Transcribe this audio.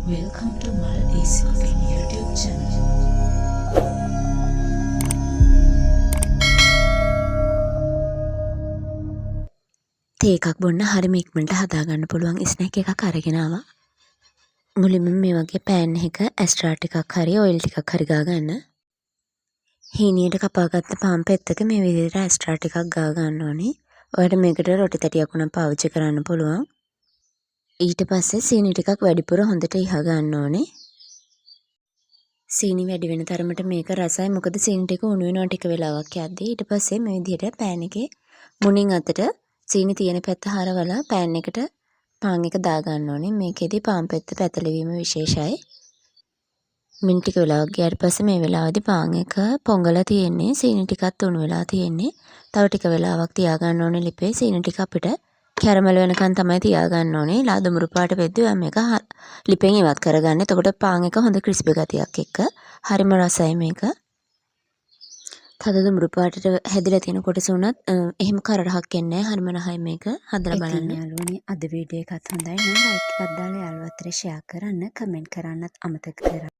Welcome to Maldives Cooking YouTube channel. තේ එකක් බොන්න හරිම ඉක්මනට හදාගන්න පුළුවන් ස්නැක් එකක් අරගෙන ආවා. මුලින්ම මේ වගේ පෑන් එකක ඇස්ට්‍රා ටිකක් හරි ඔයිල් ටිකක් හරි ගා ගන්න. හීනියට කපාගත්ත පාන් පෙත්තක මේ විදිහට ඇස්ට්‍රා ටිකක් ගා ගන්න ඕනේ. ඔයාලට මේකට රොටි තැටියක් උනම් පාවිච්චි කරන්න පුළුවන්. ඊට පස්සේ සීනි ටිකක් වැඩිපුර හොඳට ඉහ ගන්න ඕනේ. සීනි වැඩි වෙන තරමට මේක රසයි. මොකද සීනි ටික උණු වෙනවා ටික වෙලාවක් යද්දී. ඊට පස්සේ මේ විදිහට පෑන් එකේ මුණින් අතට සීනි තියෙන පැත්ත හරවලා පෑන් එකට පාන් එක දා ගන්න ඕනේ. මේකෙදි පාන් පෙත්ත පැතලවීම විශේෂයි. මිනිත් ටික වෙලාවක් ගියාට පස්සේ මේ වෙලාවේදී පාන් එක පොඟලා තියෙන්නේ. සීනි ටිකත් උණු වෙලා තියෙන්නේ. තව ටික වෙලාවක් තියා ගන්න ඕනේ ලිපේ. සීනි ටික අපිට කැරමල් වෙනකන් තමයි තියා ගන්න ඕනේ. ලාදුමුරු පාට වෙද්දී ඔයා මේක ලිපෙන් ඉවත් කරගන්න. එතකොට පාන් එක හොඳ ක්‍රිස්පි ගතියක් එක්ක හරිම රසයි මේක. තද දුමුරු පාටට හැදිලා තියෙන කොටස උනත් එහෙම කරරහක් එන්නේ නැහැ. හරිම රහයි මේක. හදලා බලන්න. යාළුවනේ අද වීඩියෝ එකත් හොඳයි නම් ලයික් එකක් දාලා යාළුවෝ අතරේ ෂෙයා කරන්න, කමෙන්ට් කරන්නත් අමතක කරන්න.